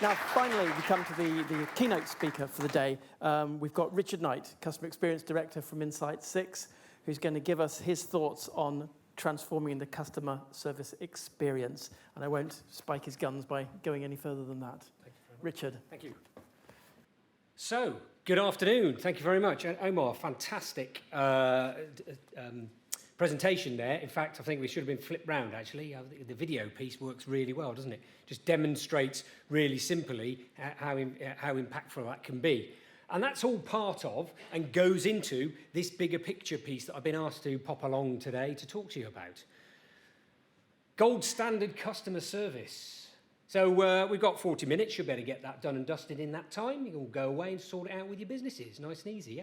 Now, finally, we come to the keynote speaker for the day. We've got Richard Knight, Customer Experience Director from Insight6, who's going to give us his thoughts on transforming the customer service experience. And I won't spike his guns by going any further than that. Thank you very much. Richard. Thank you. So, good afternoon. Thank you very much. And Omar, fantastic presentation there. In fact, I think we should have been flipped round, actually. The video piece works really well, doesn't it? Just demonstrates really simply how impactful that can be. And that's all part of and goes into this bigger picture piece that I've been asked to pop along today to talk to you about. Gold standard customer service. So we've got 40 minutes. You better get that done and dusted in that time. You can go away and sort it out with your businesses. Nice and easy, yeah?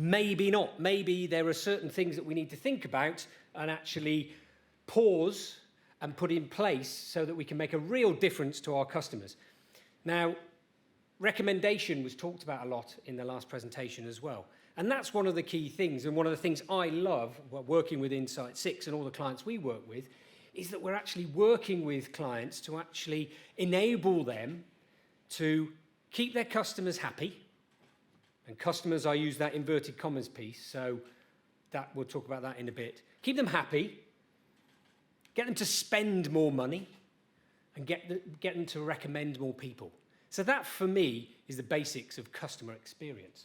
Maybe not. Maybe there are certain things that we need to think about and actually pause and put in place so that we can make a real difference to our customers. Now, recommendation was talked about a lot in the last presentation as well. And that's one of the key things, and one of the things I love working with Insight6 and all the clients we work with, is that we're actually working with clients to actually enable them to keep their customers happy. And customers, I use that inverted commas piece, so that we'll talk about that in a bit. Keep them happy, get them to spend more money, and get them to recommend more people. So that, for me, is the basics of customer experience.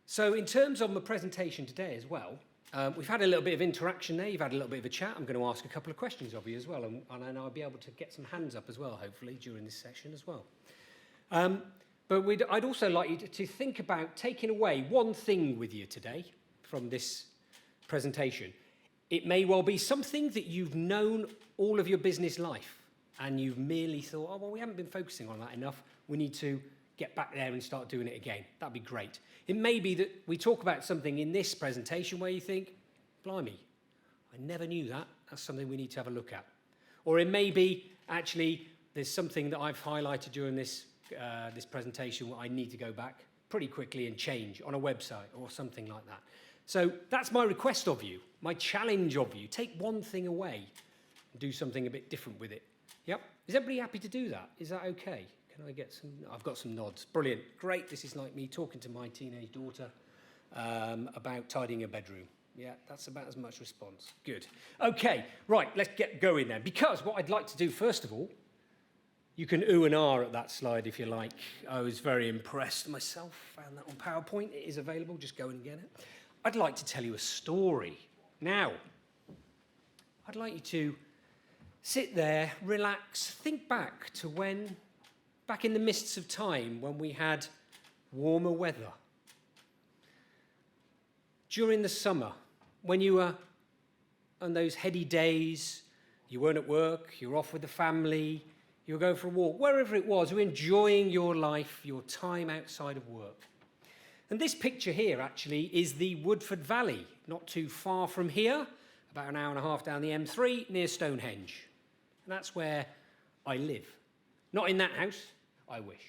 So in terms of my presentation today as well, we've had a little bit of interaction there. You've had a little bit of a chat. I'm going to ask a couple of questions of you as well, and I'll be able to get some hands up as well, hopefully, during this session as well. But I'd also like you to think about taking away one thing with you today from this presentation. It may well be something that you've known all of your business life, and you've merely thought, oh, well, we haven't been focusing on that enough. We need to get back there and start doing it again. That'd be great. It may be that we talk about something in this presentation where you think, blimey, I never knew that. That's something we need to have a look at. Or it may be, actually, there's something that I've highlighted during this presentation where I need to go back pretty quickly and change on a website or something like that. So that's my request of you, my challenge of you. Take one thing away and do something a bit different with it. Yep. Is everybody happy to do that? Is that okay? Can I get some? I've got some nods. Brilliant. Great. This is like me talking to my teenage daughter about tidying a bedroom. Yeah, that's about as much response. Good. Okay, right, let's get going then. Because what I'd like to do, first of all, you can ooh and ah at that slide if you like. I was very impressed myself. Found that on PowerPoint. It is available. Just go and get it. I'd like to tell you a story. Now, I'd like you to sit there, relax, think back to when, back in the mists of time, when we had warmer weather. During the summer, when you were on those heady days, you weren't at work, you were off with the family, you were going for a walk, wherever it was, you were enjoying your life, your time outside of work. And this picture here, actually, is the Woodford Valley, not too far from here, about an hour and a half down the M3, near Stonehenge. And that's where I live. Not in that house, I wish.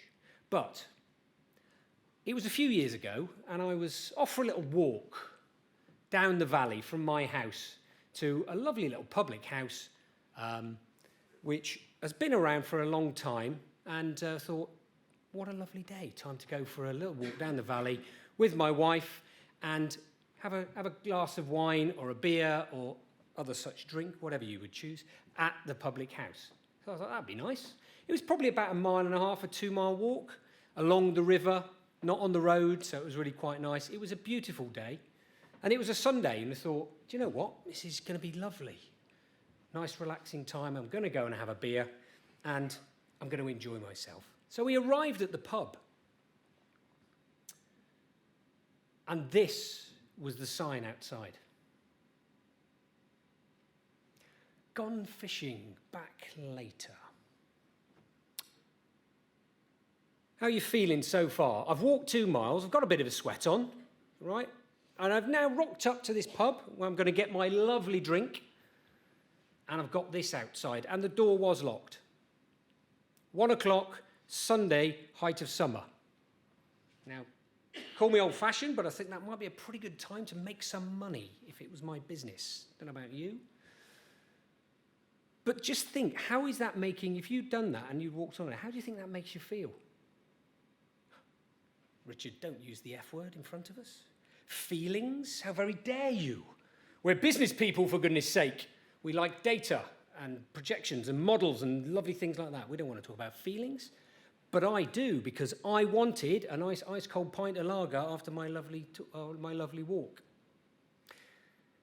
But it was a few years ago, and I was off for a little walk down the valley from my house to a lovely little public house, which has been around for a long time, and thought, what a lovely day. Time to go for a little walk down the valley with my wife and have a glass of wine or a beer or other such drink, whatever you would choose, at the public house. So I thought, that'd be nice. It was probably about 1.5 miles, a 2-mile walk along the river, not on the road, so it was really quite nice. It was a beautiful day, and it was a Sunday, and I thought, do you know what? This is going to be lovely. Nice, relaxing time. I'm going to go and have a beer, and I'm going to enjoy myself. So we arrived at the pub, and this was the sign outside. Gone fishing, back later. How are you feeling so far? I've walked 2 miles, I've got a bit of a sweat on, right? And I've now rocked up to this pub where I'm going to get my lovely drink, and I've got this outside, and the door was locked. 1 o'clock, Sunday, height of summer. Now, call me old-fashioned, but I think that might be a pretty good time to make some money if it was my business. Don't know about you. But just think, how is that making, if you'd done that and you'd walked on it, how do you think that makes you feel? Richard, don't use the F word in front of us. Feelings? How very dare you? We're business people, for goodness sake. We like data and projections and models and lovely things like that. We don't want to talk about feelings. But I do, because I wanted a nice ice-cold pint of lager after my lovely walk.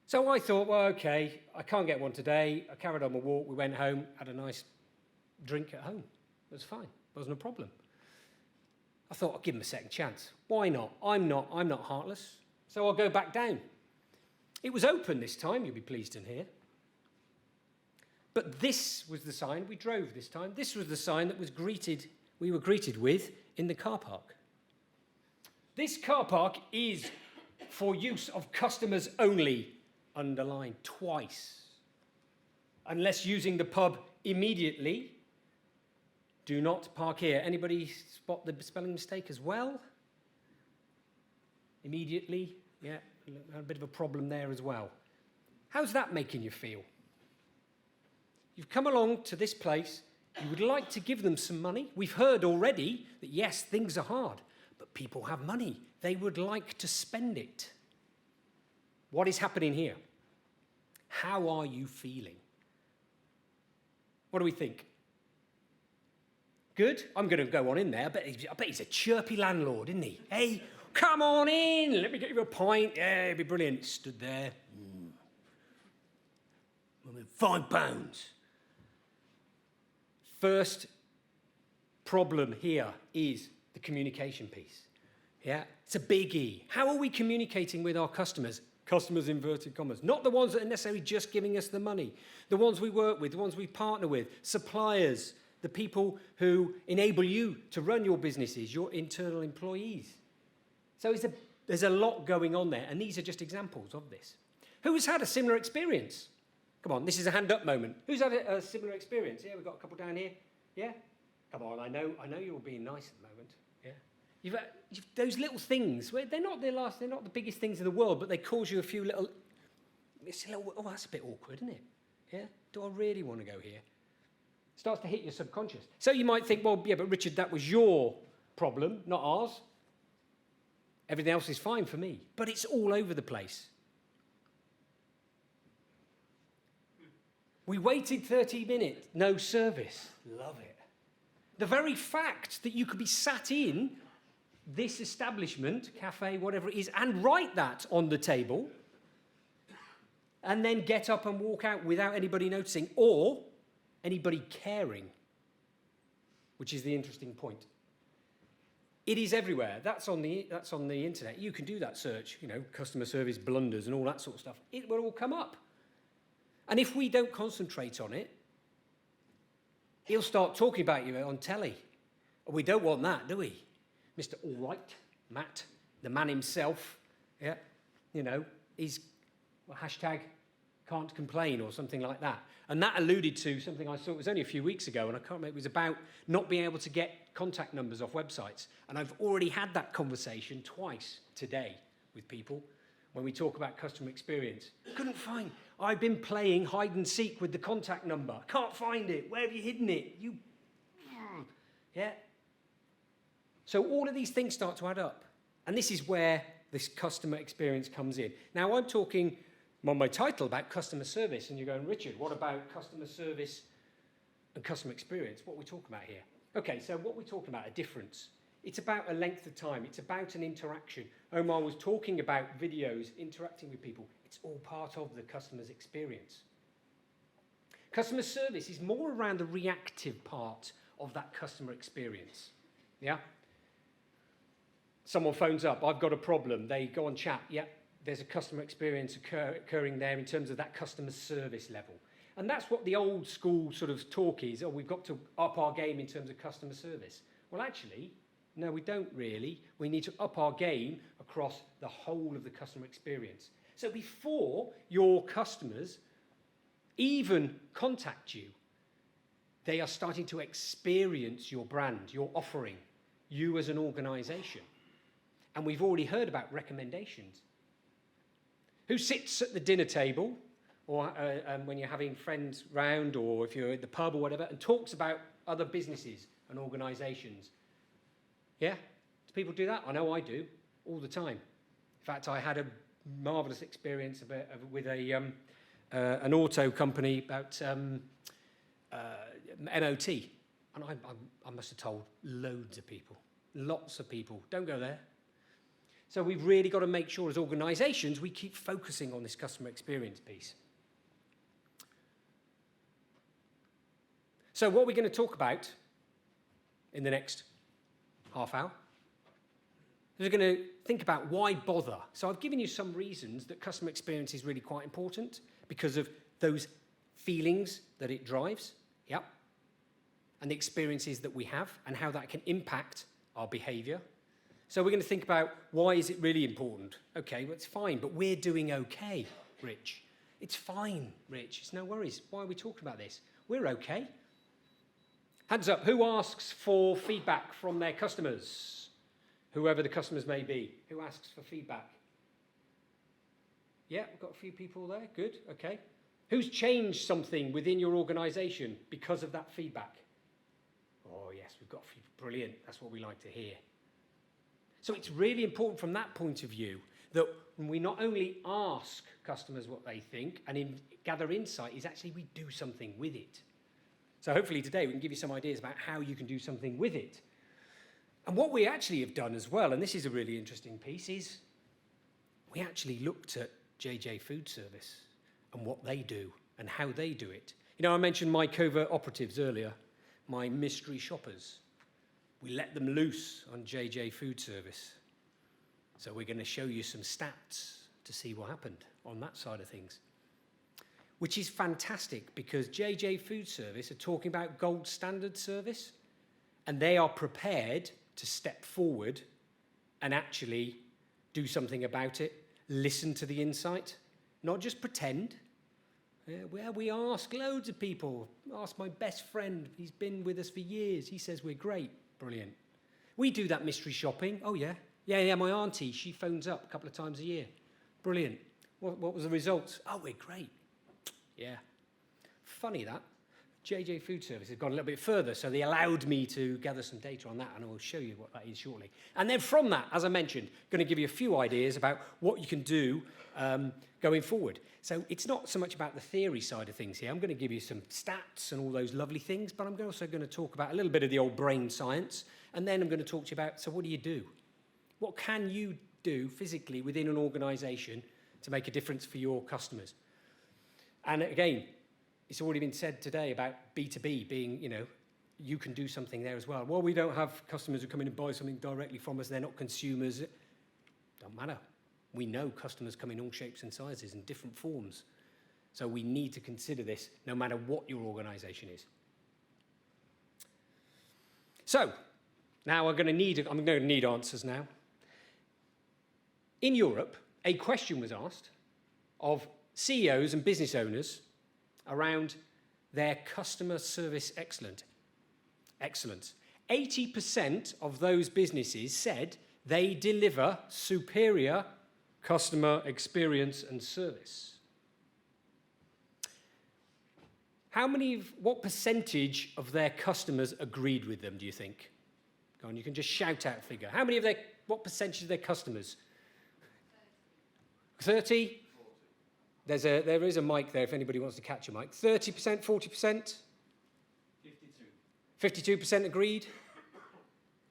So I thought, well, okay, I can't get one today. I carried on my walk. We went home, had a nice drink at home. It was fine. Wasn't a problem. I thought, I'll give him a second chance. Why not? I'm not heartless. So I'll go back down. It was open this time, you'll be pleased to hear. But this was the sign, we drove this time. This was the sign that we were greeted with in the car park. This car park is for use of customers only, underlined twice. Unless using the pub immediately, do not park here. Anybody spot the spelling mistake as well? Immediately, yeah, a bit of a problem there as well. How's that making you feel? You've come along to this place, you would like to give them some money. We've heard already that yes, things are hard, but people have money. They would like to spend it. What is happening here? How are you feeling? What do we think? Good? I'm going to go on in there. I bet he's a chirpy landlord, isn't he? Hey, come on in. Let me get you a pint. Yeah, it'd be brilliant. Stood there. £5. First problem here is the communication piece. Yeah, it's a biggie. How are we communicating with our customers? Customers, inverted commas. Not the ones that are necessarily just giving us the money. The ones we work with, the ones we partner with, suppliers, the people who enable you to run your businesses, your internal employees. So there's a lot going on there, and these are just examples of this. Who has had a similar experience? Come on, this is a hand-up moment. Who's had a similar experience? Yeah, we've got a couple down here. Yeah? Come on, I know you're all being nice at the moment. Yeah? You've those little things, where they're not the biggest things in the world, but they cause you a few little, oh, that's a bit awkward, isn't it? Yeah? Do I really want to go here? Starts to hit your subconscious. So you might think, well, yeah, but Richard, that was your problem, not ours. Everything else is fine for me. But it's all over the place. We waited 30 minutes, no service. Love it. The very fact that you could be sat in this establishment, cafe, whatever it is, and write that on the table, and then get up and walk out without anybody noticing, or anybody caring, which is the interesting point. It is everywhere. That's on the internet. You can do that search, customer service blunders and all that sort of stuff. It will all come up. And if we don't concentrate on it, he'll start talking about you on telly. We don't want that, do we? Mr. All Right, Matt, the man himself, yeah, he's hashtag can't complain or something like that. And that alluded to something I saw, it was only a few weeks ago, and I can't remember, it was about not being able to get contact numbers off websites. And I've already had that conversation twice today with people when we talk about customer experience. Couldn't find. I've been playing hide and seek with the contact number. Can't find it. Where have you hidden it? Yeah. So all of these things start to add up. And this is where this customer experience comes in. Now I'm talking on my title about customer service, and you're going, Richard, what about customer service and customer experience? What are we talking about here? Okay, so what we're talking about, a difference. It's about a length of time. It's about an interaction. Omar was talking about videos, interacting with people. It's all part of the customer's experience. Customer service is more around the reactive part of that customer experience. Yeah? Someone phones up, I've got a problem. They go on chat. Yeah, there's a customer experience occurring there in terms of that customer service level. And that's what the old school sort of talk is. Oh, we've got to up our game in terms of customer service. Well, actually, no, we don't really. We need to up our game across the whole of the customer experience. So before your customers even contact you, they are starting to experience your brand, your offering, you as an organization. And we've already heard about recommendations. Who sits at the dinner table or when you're having friends round, or if you're at the pub or whatever, and talks about other businesses and organisations. Yeah? Do people do that? I know I do, all the time. In fact, I had a marvellous experience with an auto company about MOT. And I must have told loads of people, lots of people, don't go there. So we've really got to make sure as organisations we keep focusing on this customer experience piece. So what we're going to talk about in the next half hour is we're going to think about why bother. So I've given you some reasons that customer experience is really quite important because of those feelings that it drives, yep, and the experiences that we have and how that can impact our behaviour. So we're going to think about why is it really important? Okay, well, it's fine, but we're doing okay, Rich. It's fine, Rich. It's no worries. Why are we talking about this? We're okay. Hands up, who asks for feedback from their customers? Whoever the customers may be. Who asks for feedback? Yeah, we've got a few people there. Good, okay. Who's changed something within your organisation because of that feedback? Oh, yes, we've got a few. Brilliant. That's what we like to hear. So it's really important from that point of view that we not only ask customers what they think and gather insight, is actually we do something with it. So hopefully today we can give you some ideas about how you can do something with it. And what we actually have done as well, and this is a really interesting piece, is we actually looked at JJ Food Service and what they do and how they do it. You know, I mentioned my covert operatives earlier, my mystery shoppers. We let them loose on JJ Food Service. So we're going to show you some stats to see what happened on that side of things. Which is fantastic because JJ Food Service are talking about gold standard service and they are prepared to step forward and actually do something about it, listen to the insight, not just pretend. Where we ask loads of people, ask my best friend, he's been with us for years, he says we're great. Brilliant. We do that mystery shopping. Oh, yeah. Yeah, my auntie, she phones up a couple of times a year. Brilliant. What was the results? Oh, we're great. Yeah. Funny that. JJ Food Service has gone a little bit further, so they allowed me to gather some data on that, and I will show you what that is shortly. And then from that, as I mentioned, going to give you a few ideas about what you can do going forward. So it's not so much about the theory side of things here. I'm going to give you some stats and all those lovely things, but I'm also going to talk about a little bit of the old brain science, and then I'm going to talk to you about, so what do you do? What can you do physically within an organisation to make a difference for your customers? And again, it's already been said today about B2B being, you know, you can do something there as well. Well, we don't have customers who come in and buy something directly from us. They're not consumers. Don't matter. We know customers come in all shapes and sizes and different forms. So we need to consider this no matter what your organisation is. So now I'm going to need answers now. In Europe, a question was asked of CEOs and business owners around their customer service excellence. 80% of those businesses said they deliver superior customer experience and service. What percentage of their customers agreed with them, do you think? Go on, you can just shout out a figure. What percentage of their customers? 30? There is a mic there if anybody wants to catch a mic. 30%, 40%? 52. 52% agreed?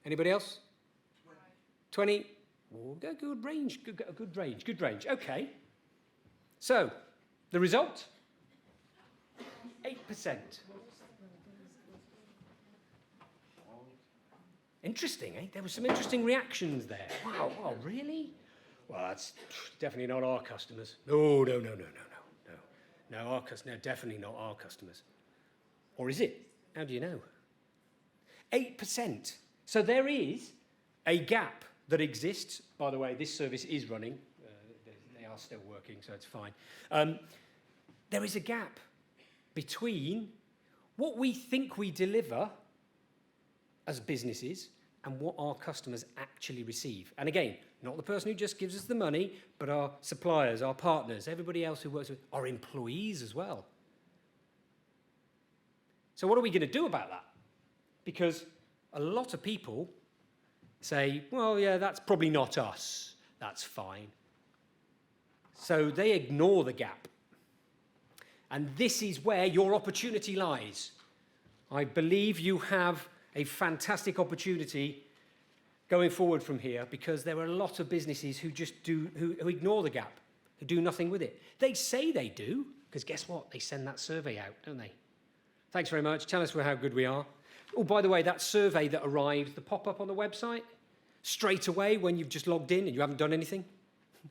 Anybody else? 20? Oh, good range, good range. Okay. So, the result? 8%. Interesting, eh? There were some interesting reactions there. Wow, really? Well, that's definitely not our customers. No, definitely not our customers. Or is it? How do you know? 8%. So there is a gap that exists. By the way, this service is running. They are still working, so it's fine. There is a gap between what we think we deliver as businesses and what our customers actually receive. And again, not the person who just gives us the money, but our suppliers, our partners, everybody else who works with, our employees as well. So what are we going to do about that? Because a lot of people say, well, yeah, that's probably not us. That's fine. So they ignore the gap. And this is where your opportunity lies. I believe you have a fantastic opportunity going forward from here, because there are a lot of businesses who just who ignore the gap, who do nothing with it. They say they do, because guess what? They send that survey out, don't they? Thanks very much. Tell us how good we are. Oh, by the way, that survey that arrived, the pop-up on the website, straight away when you've just logged in and you haven't done anything.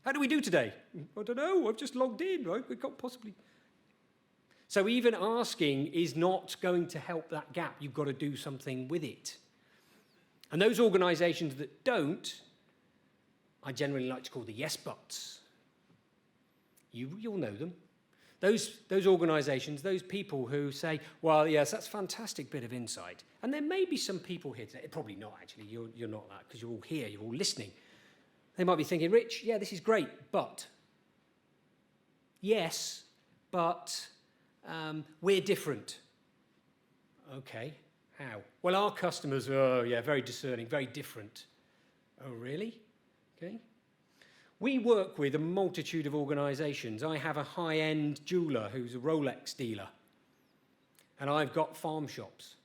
How do we do today? I don't know. I've just logged in, right? We can't possibly. So even asking is not going to help that gap. You've got to do something with it. And those organisations that don't, I generally like to call the yes buts. You'll know them. Those organisations, those people who say, well, yes, that's a fantastic bit of insight. And there may be some people here today, probably not actually, you're not that, because you're all here, you're all listening. They might be thinking, Rich, yeah, this is great, but, yes, but we're different. Okay, how? Well, our customers are, very discerning, very different. Oh, really? Okay. We work with a multitude of organisations. I have a high-end jeweller who's a Rolex dealer. And I've got farm shops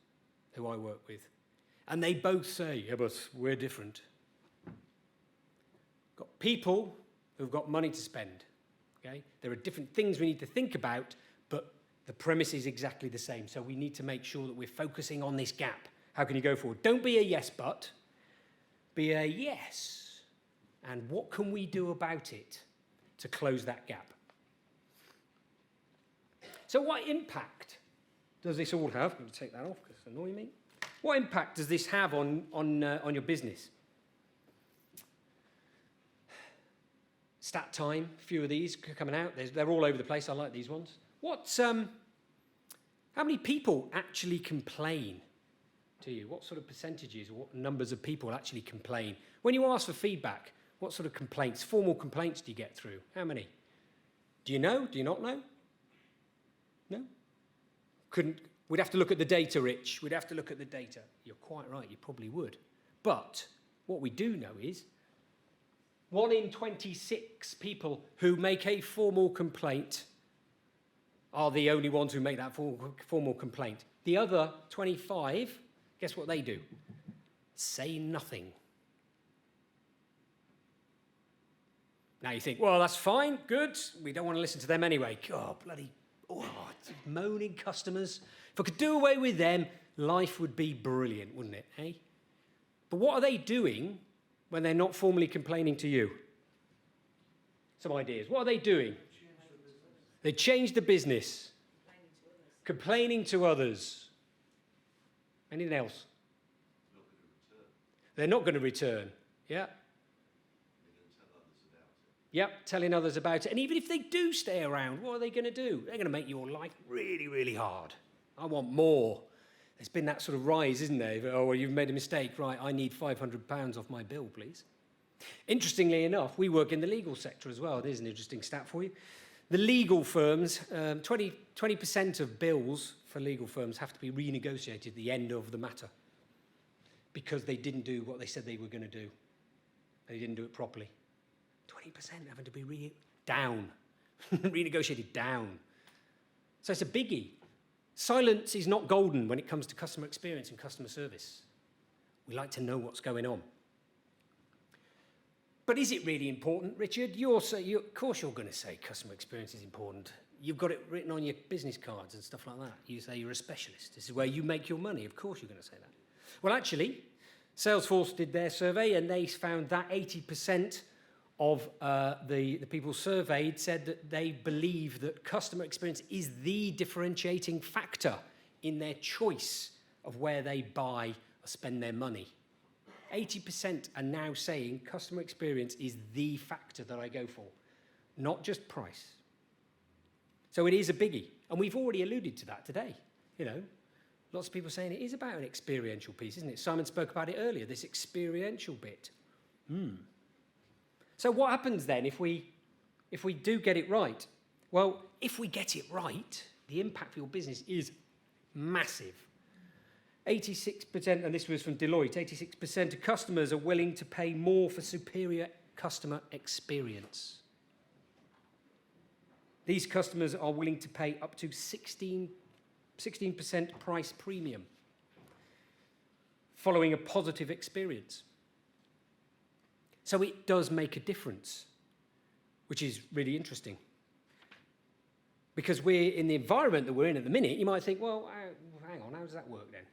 who I work with. And they both say, yeah, but we're different. Got people who've got money to spend. Okay? There are different things we need to think about, but the premise is exactly the same. So we need to make sure that we're focusing on this gap. How can you go forward? Don't be a yes, but. Be a yes. And what can we do about it to close that gap? So what impact does this all have? I'm going to take that off because it's annoying me. What impact does this have on your business? Stat time, a few of these coming out. They're all over the place. I like these ones. How many people actually complain to you? What sort of percentages or what numbers of people actually complain? When you ask for feedback, what sort of complaints, formal complaints do you get through? How many? Do you know? Do you not know? No? We'd have to look at the data, Rich. We'd have to look at the data. You're quite right, you probably would. But what we do know is 1 in 26 people who make a formal complaint are the only ones who make that formal complaint. The other 25, guess what they do? Say nothing. Now you think, well, that's fine, good. We don't want to listen to them anyway. God, moaning customers. If I could do away with them, life would be brilliant, wouldn't it, eh? But what are they doing when they're not formally complaining to you? Some ideas. What are they doing? They change the business. Complaining to others. Anything else? They're not going to return. Yeah. Yep, telling others about it. And even if they do stay around, what are they going to do? They're going to make your life really, really hard. I want more. There's been that sort of rise, isn't there? Oh, well, you've made a mistake. Right, I need £500 off my bill, please. Interestingly enough, we work in the legal sector as well. There's an interesting stat for you. The legal firms, 20% of bills for legal firms have to be renegotiated at the end of the matter because they didn't do what they said they were going to do. They didn't do it properly. 20% having to be down, renegotiated down. So it's a biggie. Silence is not golden when it comes to customer experience and customer service. We like to know what's going on. But is it really important, Richard? Of course you're going to say customer experience is important. You've got it written on your business cards and stuff like that. You say you're a specialist. This is where you make your money. Of course you're going to say that. Well, actually, Salesforce did their survey and they found that 80% of the people surveyed said that they believe that customer experience is the differentiating factor in their choice of where they buy or spend their money. 80% are now saying customer experience is the factor that I go for, not just price. So it is a biggie. And we've already alluded to that today. You know, Lots of people saying it is about an experiential piece, isn't it? Simon spoke about it earlier, this experiential bit. So what happens then if we do get it right? Well, if we get it right, the impact for your business is massive. 86%, and this was from Deloitte, 86% of customers are willing to pay more for superior customer experience. These customers are willing to pay up to 16% price premium following a positive experience. So it does make a difference, which is really interesting. Because we're in the environment that we're in at the minute, you might think, well, hang on, how does that work then?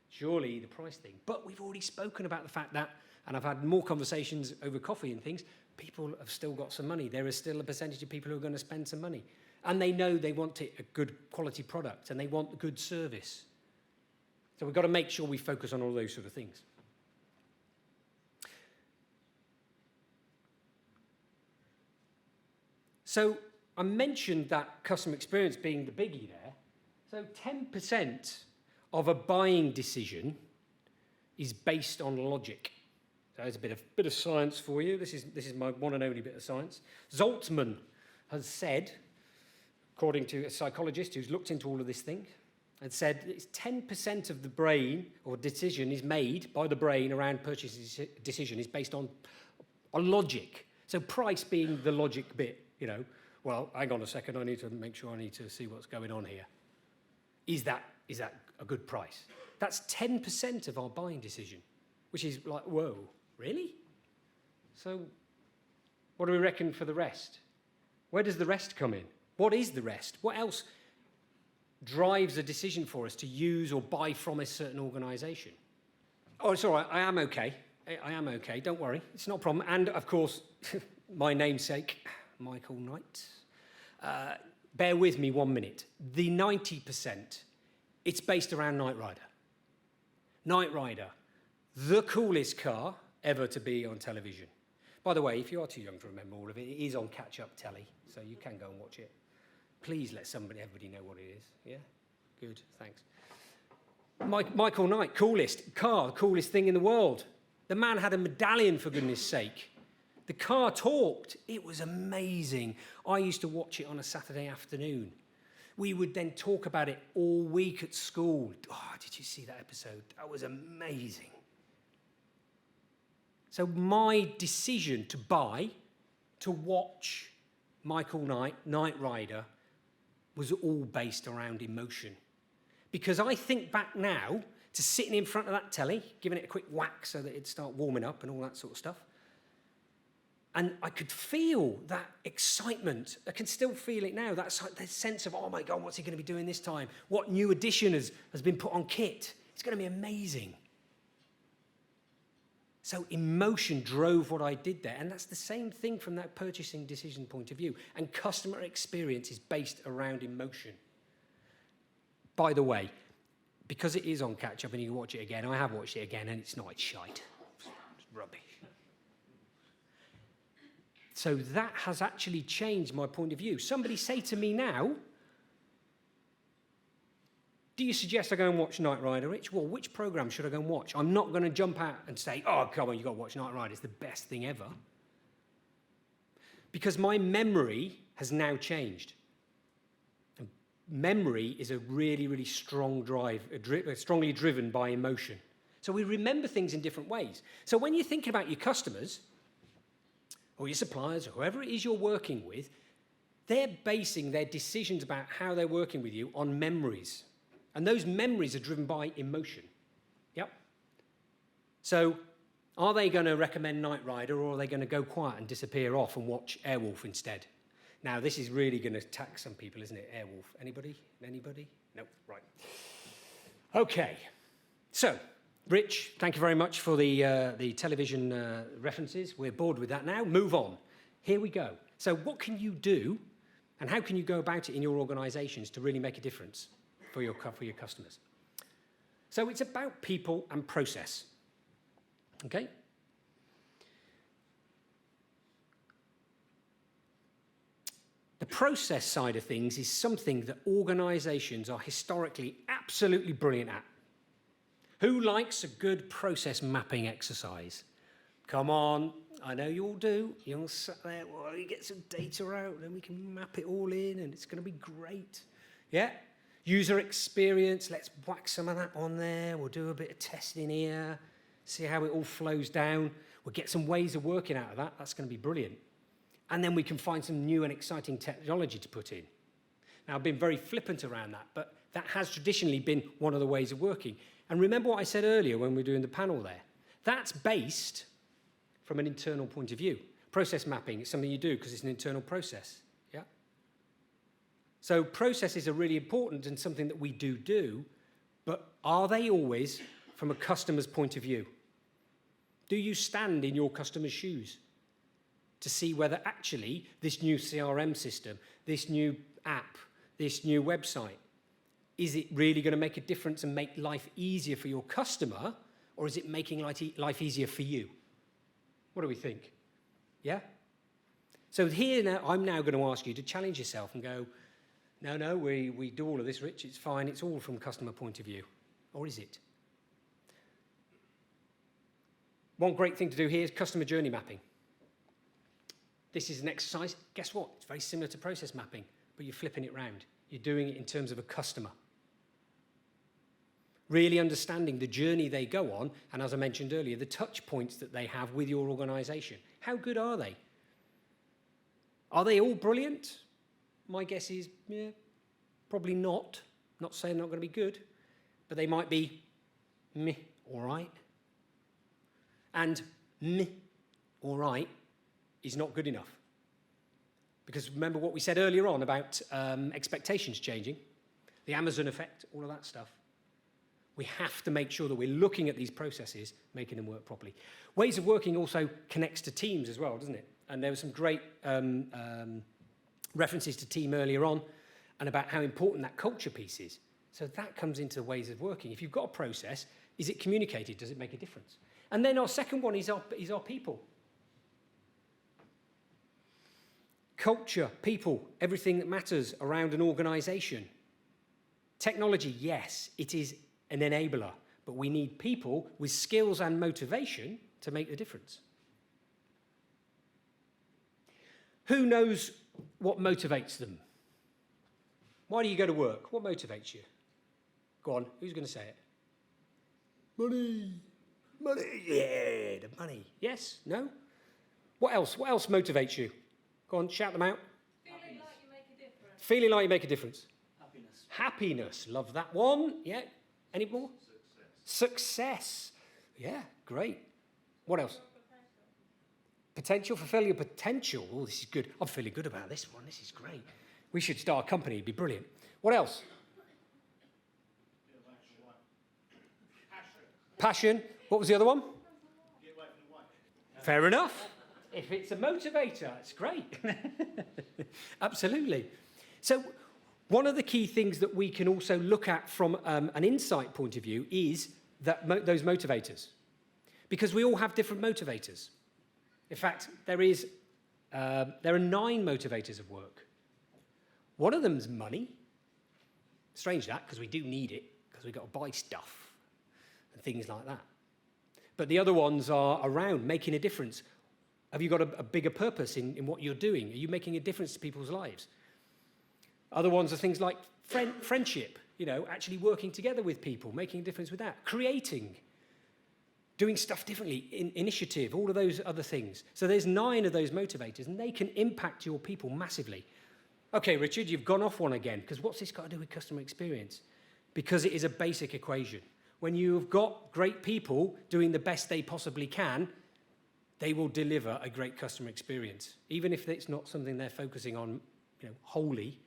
Surely the price thing. But we've already spoken about the fact that, and I've had more conversations over coffee and things, people have still got some money. There is still a percentage of people who are going to spend some money. And they know they want a good quality product and they want good service. So we've got to make sure we focus on all those sort of things. So I mentioned that customer experience being the biggie there. So 10% of a buying decision is based on logic. So there's a bit of science for you. This is my one and only bit of science. Zaltzman has said, according to a psychologist who's looked into all of this thing, and said it's 10% of the brain or decision is made by the brain around purchase decision is based on logic. So price being the logic bit, you know. Well, hang on a second, I need to see what's going on here. Is that a good price? That's 10% of our buying decision, which is like, whoa, really? So what do we reckon for the rest? Where does the rest come in? What is the rest? What else drives a decision for us to use or buy from a certain organisation? Oh, it's all right, I am okay, don't worry, it's not a problem. And of course, my namesake, Michael Knight. Bear with me 1 minute. The 90%, it's based around Knight Rider. Knight Rider, the coolest car ever to be on television. By the way, if you are too young to remember all of it, it is on catch-up telly, so you can go and watch it. Please let everybody know what it is. Yeah? Good, thanks. Michael Knight, coolest car, coolest thing in the world. The man had a medallion, for goodness sake. The car talked. It was amazing. I used to watch it on a Saturday afternoon. We would then talk about it all week at school. Oh, did you see that episode? That was amazing. So my decision to watch Michael Knight, Knight Rider, was all based around emotion. Because I think back now to sitting in front of that telly, giving it a quick whack so that it'd start warming up and all that sort of stuff. And I could feel that excitement. I can still feel it now, that sense of, oh my God, what's he going to be doing this time? What new addition has been put on kit? It's going to be amazing. So emotion drove what I did there. And that's the same thing from that purchasing decision point of view. And customer experience is based around emotion. By the way, because it is on catch-up and you can watch it again, I have watched it again and it's shite. It's rubbish. So that has actually changed my point of view. Somebody say to me now, do you suggest I go and watch Knight Rider, Rich? Well, which programme should I go and watch? I'm not going to jump out and say, oh, come on, you've got to watch Knight Rider. It's the best thing ever. Because my memory has now changed. And memory is a really, really strong drive, strongly driven by emotion. So we remember things in different ways. So when you're thinking about your customers, or your suppliers, or whoever it is you're working with, they're basing their decisions about how they're working with you on memories. And those memories are driven by emotion. Yep. So are they going to recommend Knight Rider, or are they going to go quiet and disappear off and watch Airwolf instead? Now, this is really going to tax some people, isn't it? Airwolf. Anybody? No, right. Okay. So, Rich, thank you very much for the television references. We're bored with that now. Move on. Here we go. So what can you do, and how can you go about it in your organisations to really make a difference for your customers? So it's about people and process. Okay? The process side of things is something that organisations are historically absolutely brilliant at. Who likes a good process mapping exercise? Come on, I know you all do. You all sat there, well, you get some data out, and we can map it all in, and it's going to be great. Yeah? User experience, let's whack some of that on there. We'll do a bit of testing here, see how it all flows down. We'll get some ways of working out of that. That's going to be brilliant. And then we can find some new and exciting technology to put in. Now, I've been very flippant around that, but that has traditionally been one of the ways of working. And remember what I said earlier when we were doing the panel there? That's based from an internal point of view. Process mapping is something you do because it's an internal process. Yeah? So processes are really important and something that we do, but are they always from a customer's point of view? Do you stand in your customer's shoes to see whether actually this new CRM system, this new app, this new website, is it really going to make a difference and make life easier for your customer, or is it making life easier for you? What do we think? Yeah? So here now, I'm now going to ask you to challenge yourself and go, no, we do all of this, Rich, it's fine, it's all from customer point of view. Or is it? One great thing to do here is customer journey mapping. This is an exercise. Guess what? It's very similar to process mapping, but you're flipping it round. You're doing it in terms of a customer. Really understanding the journey they go on, and as I mentioned earlier, the touch points that they have with your organisation. How good are they? Are they all brilliant? My guess is, yeah, probably not. Not saying they're not going to be good, but they might be meh, all right. And meh, all right, is not good enough. Because remember what we said earlier on about expectations changing, the Amazon effect, all of that stuff. We have to make sure that we're looking at these processes, making them work properly. Ways of working also connects to teams as well, doesn't it? And there were some great references to team earlier on and about how important that culture piece is. So that comes into ways of working. If you've got a process, is it communicated? Does it make a difference? And then our second one is our people. Culture, people, everything that matters around an organisation. Technology, yes, it is an enabler, but we need people with skills and motivation to make the difference. Who knows what motivates them? Why do you go to work? What motivates you? Go on, who's going to say it? Money. Money, yeah, the money. Yes? No? What else? What else motivates you? Go on, shout them out. Feeling like you make a difference. Feeling like you make a difference. Happiness. Happiness. Love that one. Yeah. Any more? Success. Yeah, great. What else? Potential. Fulfill your potential. Oh, this is good. I'm feeling good about this one. This is great. We should start a company. It'd be brilliant. What else? Passion. What was the other one? Fair enough. If it's a motivator, it's great. Absolutely. So one of the key things that we can also look at from an insight point of view is that those motivators. Because we all have different motivators. In fact, there are 9 motivators of work. One of them is money. Strange that, because we do need it, because we've got to buy stuff and things like that. But the other ones are around making a difference. Have you got a bigger purpose in what you're doing? Are you making a difference to people's lives? Other ones are things like friendship, actually working together with people, making a difference with that. Creating, doing stuff differently, initiative, all of those other things. So there's 9 of those motivators, and they can impact your people massively. Okay, Richard, you've gone off one again, because what's this got to do with customer experience? Because it is a basic equation. When you've got great people doing the best they possibly can, they will deliver a great customer experience. Even if it's not something they're focusing on, wholly,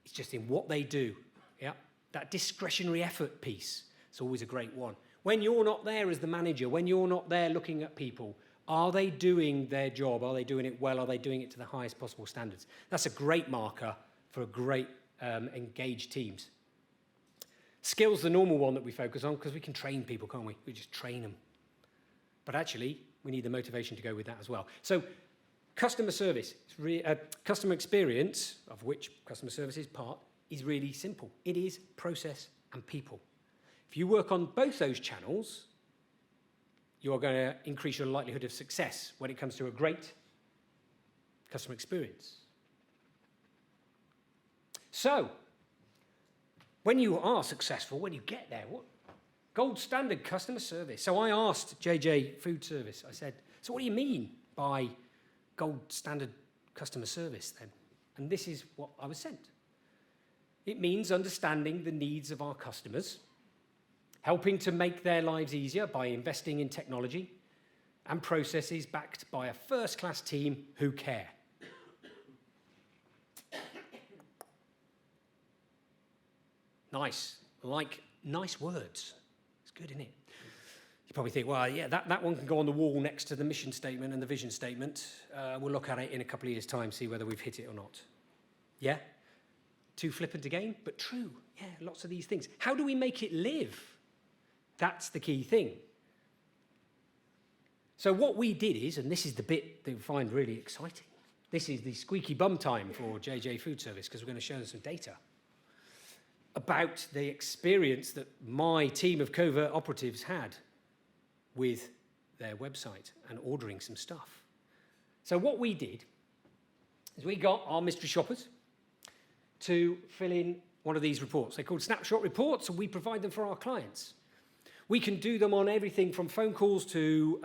it's just in what they do. Yeah, that discretionary effort piece is always a great one. When you're not there as the manager, when you're not there looking at people, are they doing their job? Are they doing it well? Are they doing it to the highest possible standards? That's a great marker for a great engaged teams. Skills, the normal one that we focus on, because we can train people, can't we? We just train them. But actually, we need the motivation to go with that as well. So customer service, customer experience, of which customer service is part, is really simple. It is process and people. If you work on both those channels, you're going to increase your likelihood of success when it comes to a great customer experience. So, when you are successful, when you get there, what gold standard customer service? So I asked JJ Food Service, I said, so what do you mean by gold standard customer service then? And this is what I was sent. It means understanding the needs of our customers, helping to make their lives easier by investing in technology and processes backed by a first-class team who care. Nice, like nice words. It's good, isn't it? You probably think, well, yeah, that one can go on the wall next to the mission statement and the vision statement. We'll look at it in a couple of years' time, see whether we've hit it or not. Yeah? Too flippant again, but true. Yeah, lots of these things. How do we make it live? That's the key thing. So what we did is, and this is the bit that we find really exciting, this is the squeaky bum time for JJ Food Service, because we're going to show them some data about the experience that my team of covert operatives had with their website and ordering some stuff. So what we did is we got our mystery shoppers to fill in one of these reports. They're called snapshot reports, and we provide them for our clients. We can do them on everything from phone calls to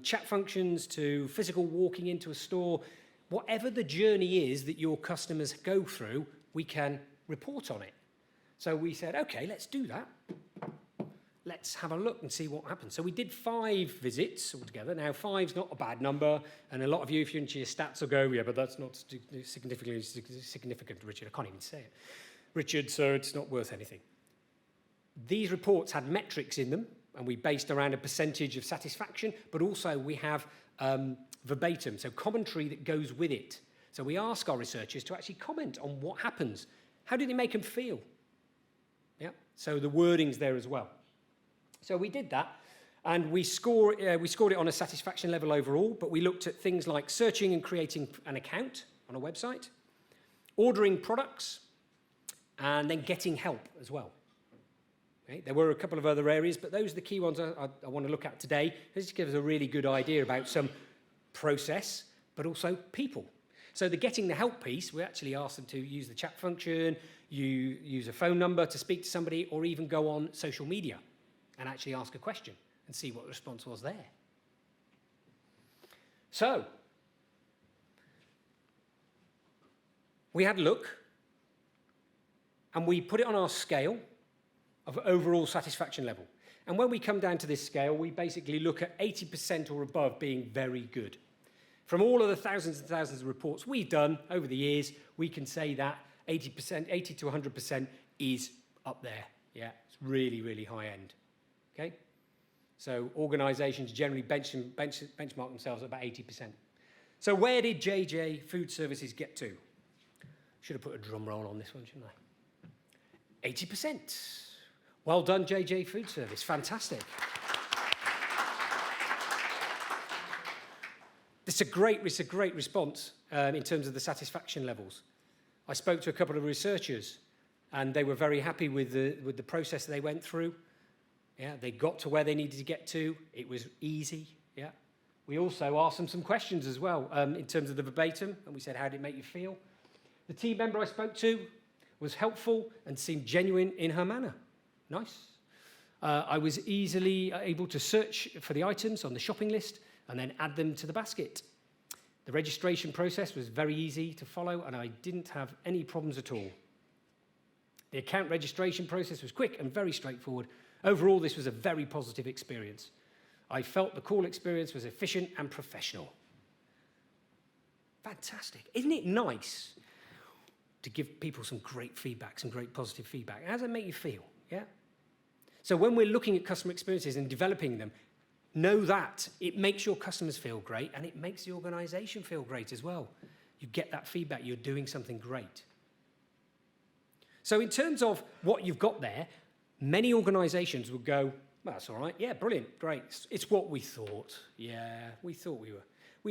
chat functions to physical walking into a store. Whatever the journey is that your customers go through, we can report on it. So we said, okay, let's do that. Let's have a look and see what happens. So we did 5 visits altogether. Now, 5's not a bad number, and a lot of you, if you're into your stats, will go, yeah, but that's not significantly significant, Richard. I can't even say it. Richard, so it's not worth anything. These reports had metrics in them, and we based around a percentage of satisfaction, but also we have verbatim, so commentary that goes with it. So we ask our researchers to actually comment on what happens. How did it make them feel? Yeah, so the wording's there as well. So we did that, and we scored it on a satisfaction level overall, but we looked at things like searching and creating an account on a website, ordering products, and then getting help as well. Okay? There were a couple of other areas, but those are the key ones I want to look at today. This gives us a really good idea about some process, but also people. So the getting the help piece, we actually asked them to use the chat function, you use a phone number to speak to somebody, or even go on social media and actually ask a question and see what the response was there. So we had a look, and we put it on our scale of overall satisfaction level. And when we come down to this scale, we basically look at 80% or above being very good. From all of the thousands and thousands of reports we've done over the years, we can say that 80%, 80 to 100% is up there. Yeah, it's really, really high end. Okay? So organizations generally benchmark themselves at about 80%. So where did JJ Food Services get to? Should have put a drum roll on this one, shouldn't I? 80%. Well done, JJ Food Service. Fantastic. It's a great response in terms of the satisfaction levels. I spoke to a couple of researchers, and they were very happy with the process they went through. Yeah, they got to where they needed to get to. It was easy. Yeah. We also asked them some questions as well in terms of the verbatim, and we said, how did it make you feel? The team member I spoke to was helpful and seemed genuine in her manner. Nice. I was easily able to search for the items on the shopping list and then add them to the basket. The registration process was very easy to follow, and I didn't have any problems at all. The account registration process was quick and very straightforward. Overall, this was a very positive experience. I felt the call experience was efficient and professional. Fantastic. Isn't it nice to give people some great feedback, some great positive feedback? How does it make you feel? Yeah? So when we're looking at customer experiences and developing them, know that it makes your customers feel great, and it makes the organization feel great as well. You get that feedback, you're doing something great. So in terms of what you've got there, many organizations would go, well, that's all right, yeah, brilliant, great. It's what we thought. Yeah, we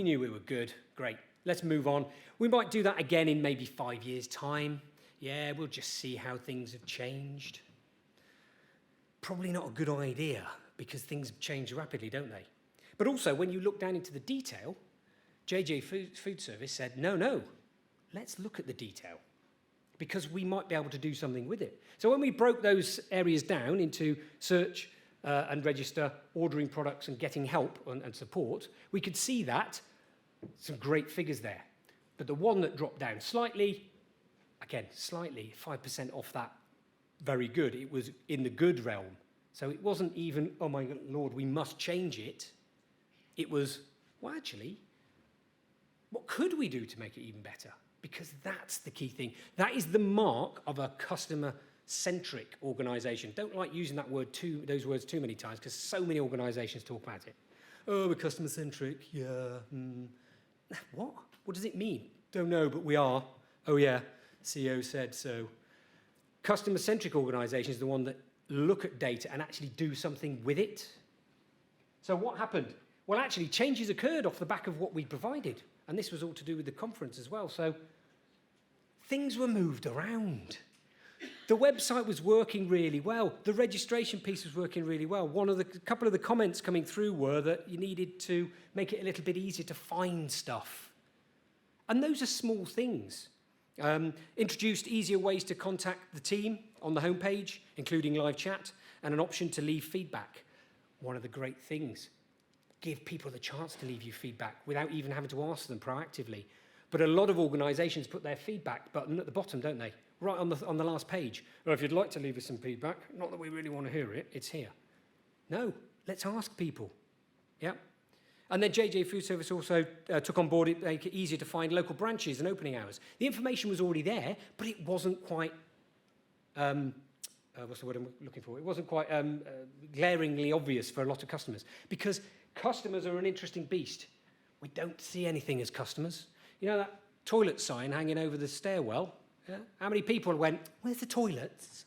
knew we were good, great. Let's move on. We might do that again in maybe 5 years' time. Yeah, we'll just see how things have changed. probably not a good idea because things change rapidly, don't they? But also, when you look down into the detail, JJ Food Service said, no, let's look at the detail because we might be able to do something with it. So when we broke those areas down into search and register, ordering products and getting help and support, we could see that, some great figures there. But the one that dropped down slightly, again, slightly, 5% off that, very good. It was in the good realm. So it wasn't even, oh my Lord, we must change it. It was, well, actually, what could we do to make it even better? Because that's the key thing. That is the mark of a customer-centric organisation. Don't like using those words too many times because so many organisations talk about it. Oh, we're customer-centric, yeah. What? What does it mean? Don't know, but we are. Oh yeah, CEO said so. Customer-centric organisations are the one that look at data and actually do something with it. So what happened? Well, actually, changes occurred off the back of what we provided. And this was all to do with the conference as well. So things were moved around. The website was working really well. The registration piece was working really well. A couple of the comments coming through were that you needed to make it a little bit easier to find stuff. And those are small things. Introduced easier ways to contact the team on the homepage, including live chat, and an option to leave feedback. One of the great things. Give people the chance to leave you feedback without even having to ask them proactively. But a lot of organisations put their feedback button at the bottom, don't they? Right on the last page. Well, if you'd like to leave us some feedback, not that we really want to hear it, it's here. No, let's ask people. Yeah. And then JJ Food Service also took on board it, make it easier to find local branches and opening hours. The information was already there, but it wasn't quite, what's the word I'm looking for? It wasn't quite glaringly obvious for a lot of customers because customers are an interesting beast. We don't see anything as customers. You know that toilet sign hanging over the stairwell? Yeah? How many people went, where's the toilets?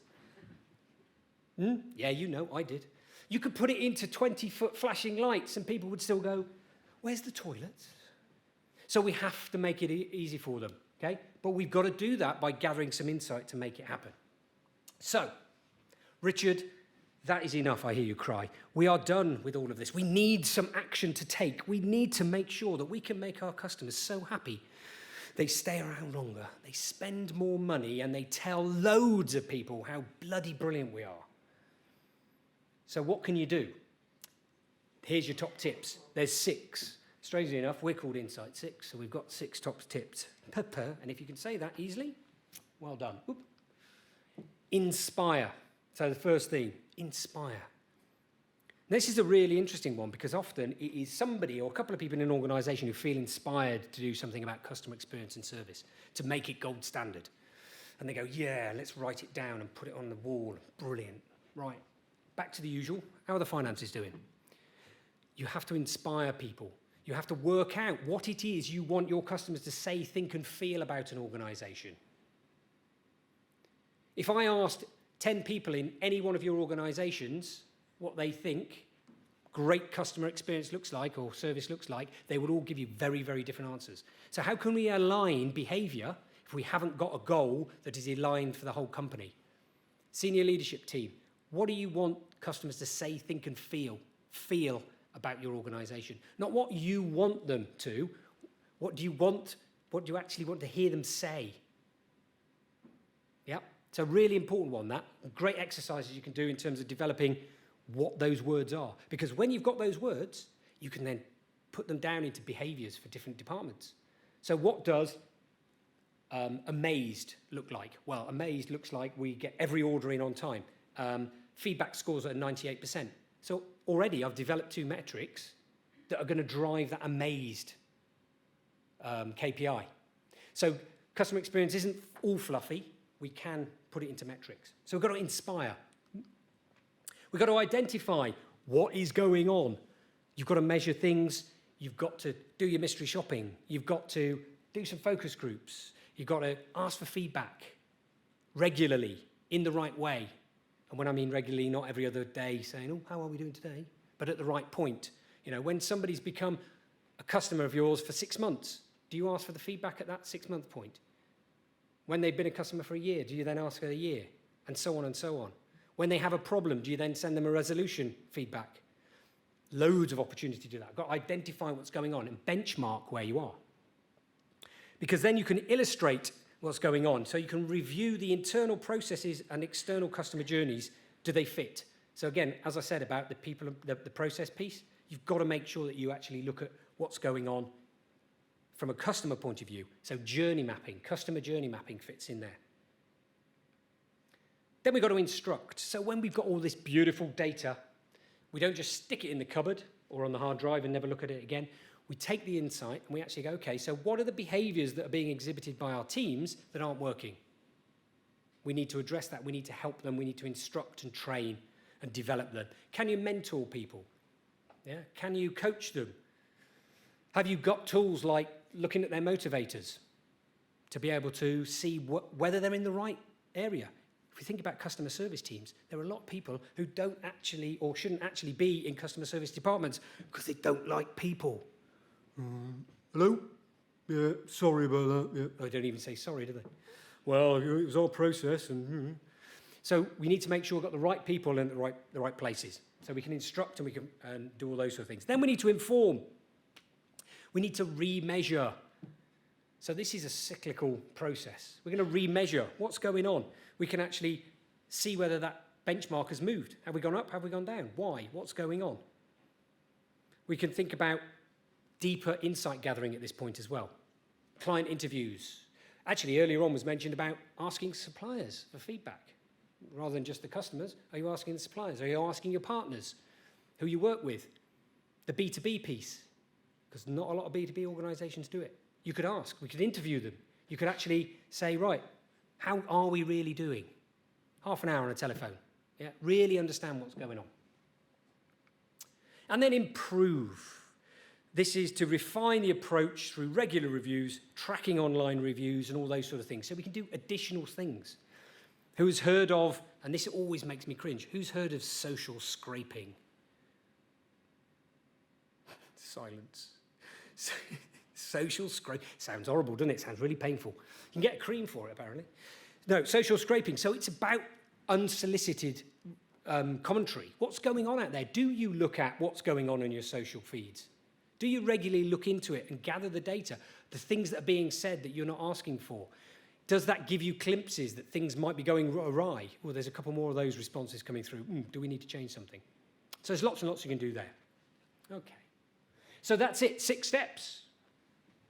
Yeah, you know, I did. You could put it into 20-foot flashing lights and people would still go, where's the toilets? So we have to make it easy for them, okay? But we've got to do that by gathering some insight to make it happen. So, Richard, that is enough, I hear you cry. We are done with all of this. We need some action to take. We need to make sure that we can make our customers so happy. They stay around longer, they spend more money, and they tell loads of people how bloody brilliant we are. So what can you do? Here's your top tips. There's 6. Strangely enough, we're called Insight6, so we've got 6 top tips. And if you can say that easily, well done. Oop. Inspire. So the first thing, inspire. This is a really interesting one because often it is somebody or a couple of people in an organisation who feel inspired to do something about customer experience and service, to make it gold standard. And they go, yeah, let's write it down and put it on the wall. Brilliant. Right. Back to the usual. How are the finances doing? You have to inspire people. You have to work out what it is you want your customers to say, think, and feel about an organisation. If I asked 10 people in any one of your organisations what they think great customer experience looks like or service looks like, they would all give you very, very different answers. So how can we align behaviour if we haven't got a goal that is aligned for the whole company? Senior leadership team, what do you want customers to say, think, and feel about your organisation? Not what you want them to, what do you actually want to hear them say? Yeah, it's a really important one, that. Great exercises you can do in terms of developing what those words are. Because when you've got those words, you can then put them down into behaviours for different departments. So what does amazed look like? Well, amazed looks like we get every order in on time. Feedback scores are at 98%. So already I've developed 2 metrics that are going to drive that amazed KPI. So customer experience isn't all fluffy. We can put it into metrics. So we've got to inspire. We've got to identify what is going on. You've got to measure things. You've got to do your mystery shopping. You've got to do some focus groups. You've got to ask for feedback regularly in the right way. And when I mean regularly, not every other day saying, oh, how are we doing today? But at the right point. You know, when somebody's become a customer of yours for 6 months, do you ask for the feedback at that 6-month point? When they've been a customer for a year, do you then ask for a year? And so on and so on. When they have a problem, do you then send them a resolution feedback? Loads of opportunity to do that. Got to identify what's going on and benchmark where you are. Because then you can illustrate what's going on. So you can review the internal processes and external customer journeys. Do they fit? So again, as I said about the people, the process piece, you've got to make sure that you actually look at what's going on from a customer point of view. So journey mapping, customer journey mapping fits in there. Then we've got to instruct. So when we've got all this beautiful data, we don't just stick it in the cupboard or on the hard drive and never look at it again. We take the insight and we actually go, okay, so what are the behaviors that are being exhibited by our teams that aren't working? We need to address that. We need to help them. We need to instruct and train and develop them. Can you mentor people? Yeah? Can you coach them? Have you got tools like looking at their motivators to be able to see whether they're in the right area? If we think about customer service teams, there are a lot of people who don't actually or shouldn't actually be in customer service departments because they don't like people. Hello? Yeah, sorry about that. Yeah. Oh, they don't even say sorry, do they? Well, it was all process. So we need to make sure we've got the right people in the right places. So we can instruct and we can do all those sort of things. Then we need to inform. We need to remeasure. So this is a cyclical process. We're going to remeasure what's going on. We can actually see whether that benchmark has moved. Have we gone up? Have we gone down? Why? What's going on? We can think about deeper insight gathering at this point as well. Client interviews. Actually, earlier on was mentioned about asking suppliers for feedback. Rather than just the customers, are you asking the suppliers? Are you asking your partners who you work with? The B2B piece, because not a lot of B2B organizations do it. You could ask, we could interview them. You could actually say, right, how are we really doing? Half an hour on a telephone. Yeah, really understand what's going on. And then improve. This is to refine the approach through regular reviews, tracking online reviews, and all those sort of things. So we can do additional things. Who's heard of, and this always makes me cringe, who's heard of social scraping? Silence. Social scrape. Sounds horrible, doesn't it? Sounds really painful. You can get a cream for it, apparently. No, social scraping. So it's about unsolicited commentary. What's going on out there? Do you look at what's going on in your social feeds? Do you regularly look into it and gather the data, the things that are being said that you're not asking for? Does that give you glimpses that things might be going awry? Well, there's a couple more of those responses coming through. Do we need to change something? So there's lots and lots you can do there. Okay. So that's it, 6 steps.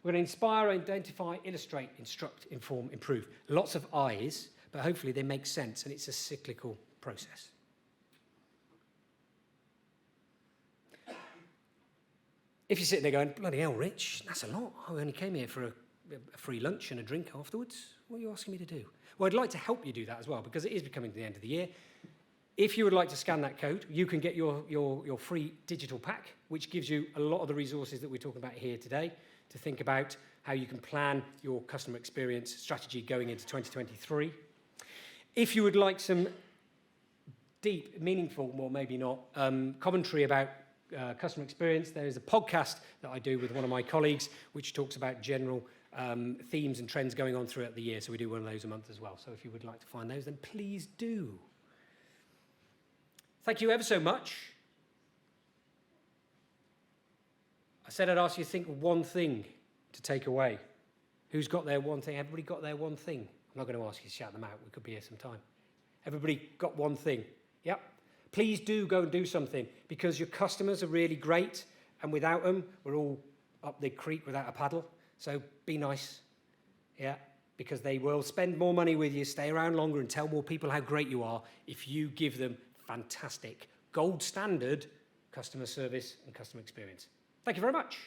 We're going to inspire, identify, illustrate, instruct, inform, improve. Lots of I's, but hopefully they make sense, and it's a cyclical process. If you're sitting there going, bloody hell, Rich, that's a lot. I only came here for a free lunch and a drink afterwards. What are you asking me to do? Well, I'd like to help you do that as well, because it is becoming the end of the year. If you would like to scan that code, you can get your free digital pack, which gives you a lot of the resources that we're talking about here today to think about how you can plan your customer experience strategy going into 2023. If you would like some deep, meaningful, well, maybe not, commentary about customer experience, there is a podcast that I do with one of my colleagues, which talks about general themes and trends going on throughout the year. So we do one of those a month as well. So if you would like to find those, then please do. Thank you ever so much. I said I'd ask you to think of one thing to take away. Who's got their one thing? Everybody got their one thing? I'm not going to ask you to shout them out. We could be here some time. Everybody got one thing? Yep. Please do go and do something, because your customers are really great, and without them, we're all up the creek without a paddle. So be nice, yeah, because they will spend more money with you, stay around longer, and tell more people how great you are if you give them fantastic, gold standard customer service and customer experience. Thank you very much.